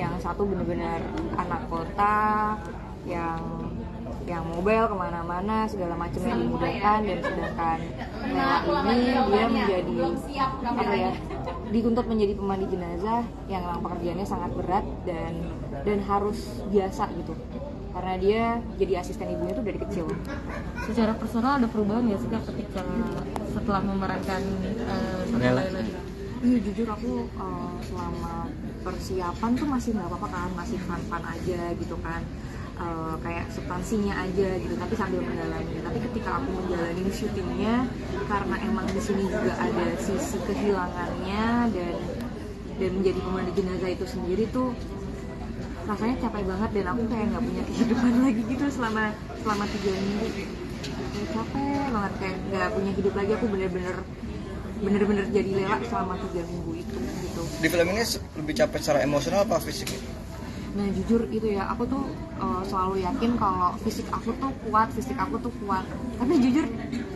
yang satu benar-benar anak kota yang mobile kemana-mana segala macamnya dimudahkan, dan sedangkan ini dia menjadi apa ya, dituntut menjadi pemandi jenazah yang memang pekerjaannya sangat berat dan harus biasa gitu, karena dia jadi asisten ibunya tuh dari kecil. Secara personal ada perubahan nggak sih Kak ketika setelah memerankan Lela? Iya, jujur aku selama persiapan tuh masih nggak apa-apa kan, masih fun aja gitu kan, kayak substansinya aja gitu, tapi sambil mendalami. Tapi ketika aku menjalani syutingnya, karena emang di sini juga ada sisi kehilangannya dan menjadi pemandi jenazah itu sendiri tuh rasanya capek banget, dan aku kayak nggak punya kehidupan lagi gitu selama 3 minggu. Kayak capek banget, kayak nggak punya hidup lagi. Aku bener-bener jadi Lela selama 3 minggu itu gitu. Di film ini lebih capek secara emosional apa fisik? Nah jujur itu ya, aku tuh selalu yakin kalau fisik aku tuh kuat. Tapi jujur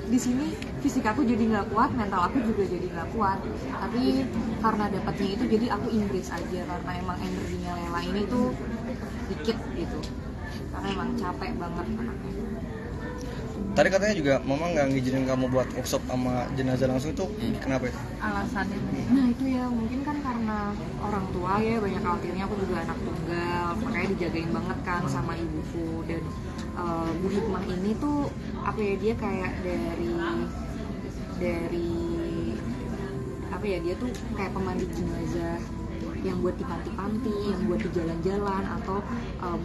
di sini fisik aku jadi nggak kuat, mental aku juga jadi nggak kuat. Tapi karena dapatnya itu, jadi aku embrace aja, karena emang energinya Lela ini tuh dikit gitu. Karena emang capek banget anaknya. Tadi katanya juga mama nggak ngizinin kamu buat workshop sama jenazah langsung, itu kenapa itu? Alasannya? Nah itu ya mungkin kan karena orang tua ya banyak khawatirnya, aku juga anak tunggal, makanya dijagain banget kan sama ibuku. Dan Bu Hikmah ini tuh apa ya, dia kayak dari apa ya, dia tuh kayak pemandi jenazah yang buat di panti-panti, yang buat di jalan-jalan, atau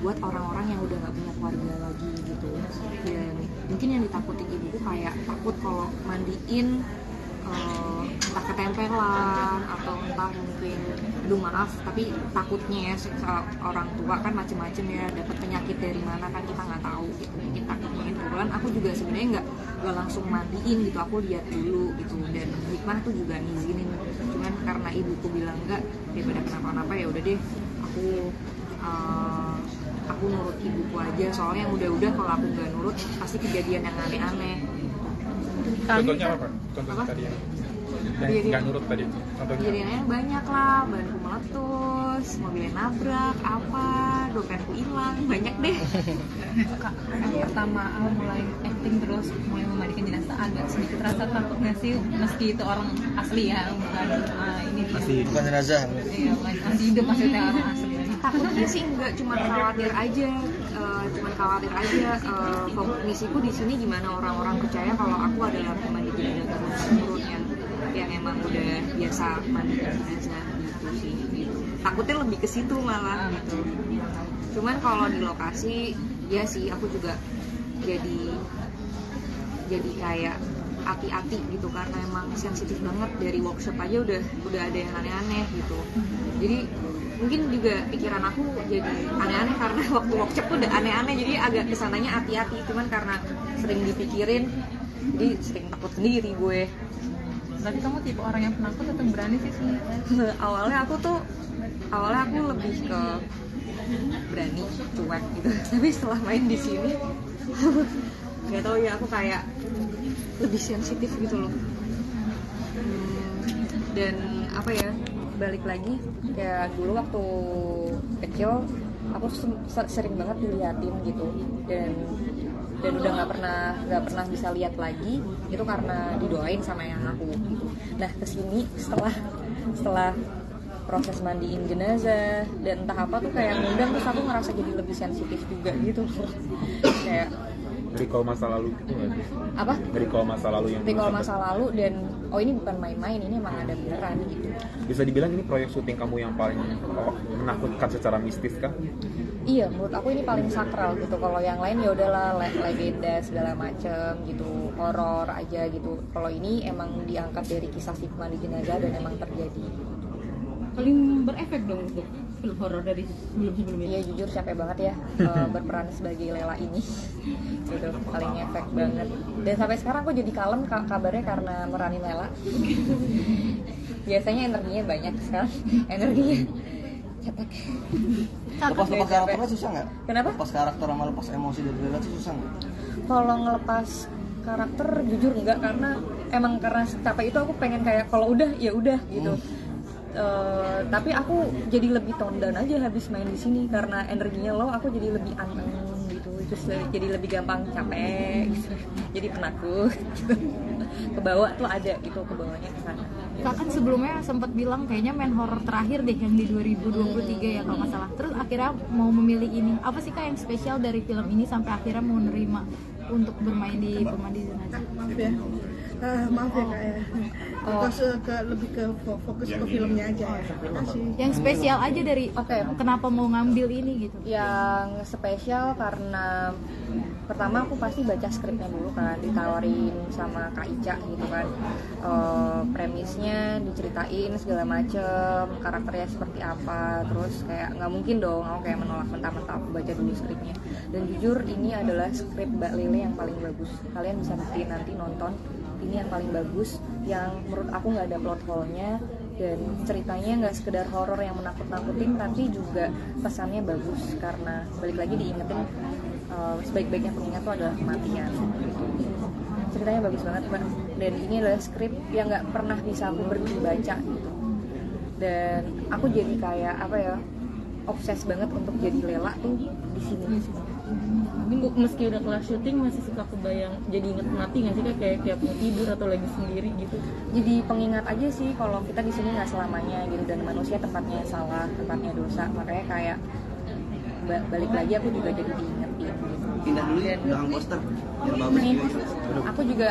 buat orang-orang yang udah nggak punya keluarga lagi gitu. Dan mungkin yang ditakutin ibuku kayak takut kalau mandiin entah ketempelan atau entah mungkin, aduh maaf, tapi takutnya ya orang tua kan macem-macem ya, dapat penyakit dari mana kan kita nggak tahu gitu. Mungkin takutnya itu. Kebetulan aku juga sebenarnya nggak langsung mandiin gitu, aku lihat dulu gitu. Dan Hikmah tuh juga ngizinin, cuman karena ibuku bilang enggak, daripada kenapa-napa ya udah deh, aku nurut ibuku aja. Soalnya yang udah kalau aku nggak nurut pasti kejadian yang aneh-aneh. Contohnya apa? Contohnya tadi ya? Nggak nurut tadi. Contohnya Kejadiannya banyak lah, banku meletus, mobilnya nabrak, apa, dompetku hilang, banyak deh. Kak, pertama mulai acting terus mulai memandikan jenazah, agak sedikit rasa takut nggak sih, meski itu orang asli ya, bukan ini Bukan jenazah. iya, masih hidup maksudnya orang asli. Takutnya sih enggak, cuma khawatir aja. Misiku di sini gimana orang-orang percaya kalau aku adalah pemandi jenazah turun yang emang udah biasa mandi jenazah gitu sih. Gitu. Takutnya lebih ke situ malah gitu. Cuman kalau di lokasi ya sih aku juga jadi kayak hati-hati gitu, karena emang sensitif banget. Dari workshop aja udah ada yang aneh-aneh gitu. Jadi mungkin juga pikiran aku jadi aneh-aneh karena waktu workshop tuh udah aneh-aneh, jadi agak kesananya hati-hati. Cuman karena sering dipikirin, jadi sering takut sendiri gue. Tapi kamu tipe orang yang penakut atau berani sih Awalnya aku lebih ke berani, cuek gitu. Tapi setelah main di sini nggak tahu ya, aku kayak lebih sensitif gitu loh. Dan apa ya, balik lagi kayak dulu waktu kecil aku sering banget diliatin gitu, dan udah nggak pernah bisa lihat lagi itu karena didoain sama yang aku gitu. Nah kesini setelah proses mandiin jenazah dan entah apa tuh kayak ngundang, terus aku ngerasa jadi lebih sensitif juga gitu. Kayak recall masa lalu gitu nggak sih? apa? Recall masa lalu yang Recall masa lalu, dan ini bukan main-main, ini emang ada beneran gitu. Bisa dibilang ini proyek syuting kamu yang paling menakutkan secara mistis kah? Iya, menurut aku ini paling sakral gitu. Kalau yang lain ya udahlah legenda segala macem gitu, horor aja gitu. Kalau ini emang diangkat dari kisah si pemandi jenazah dan emang terjadi. paling berefek dong untuk film horor dari sebelum-sebelumnya. Iya jujur capek banget ya berperan sebagai Lela ini gitu, paling efek banget. Dan sampai sekarang aku jadi kalem kabarnya karena meranin Lela. Biasanya energinya banyak, sekarang energinya cetek. Lepas karakternya susah nggak? Kenapa? Lepas karakter sama lepas emosi dari Lela itu susah nggak? Kalau ngelepas karakter jujur enggak, karena emang karena capek itu aku pengen kayak kalau udah ya udah gitu. Tapi aku jadi lebih tone down aja habis main di sini karena energinya low, aku jadi lebih anteng gitu, terus jadi lebih gampang capek gitu. Jadi penakut gitu. Kebawa tuh ada gitu, kebawanya ke sana. Kak kan sebelumnya sempat bilang kayaknya main horor terakhir deh yang di 2023 ya kalau nggak salah. Terus akhirnya mau memilih ini. Apa sih Kak yang spesial dari film ini sampai akhirnya mau nerima untuk bermain di Pemandi Jenazah? Maaf ya. Maaf ya Kak ya. Lebih ke fokus ke filmnya aja ya. Makasih. Yang spesial aja dari kenapa mau ngambil ini gitu? Yang spesial karena pertama aku pasti baca skripnya dulu kan, ditawarin sama Kak Ica gitu kan, premisnya diceritain segala macem, karakternya seperti apa, terus kayak nggak mungkin dong aku kayak menolak mentah-mentah, aku baca dulu skripnya. Dan jujur ini adalah skrip Mbak Lele yang paling bagus, kalian bisa buktiin nanti nonton, ini yang paling bagus, yang menurut aku nggak ada plot hole-nya, dan ceritanya nggak sekedar horor yang menakut-nakutin, tapi juga pesannya bagus karena balik lagi diingetin sebaik-baiknya pengingat itu adalah kematian gitu. Ceritanya bagus banget Mbak, dan ini adalah skrip yang nggak pernah bisa aku berhenti baca gitu, dan aku jadi kayak apa ya, obses banget untuk jadi Lela tuh di sini. Meski udah kelar syuting masih suka kebayang, jadi inget mati nggak sih kayak tiap mau tidur atau lagi sendiri gitu? Jadi pengingat aja sih kalau kita di sini nggak selamanya gitu, dan manusia tempatnya salah, tempatnya dosa, makanya kayak balik lagi aku juga jadi diingetin gitu. Pindah dulu ya belakang poster biar bagus. Aku juga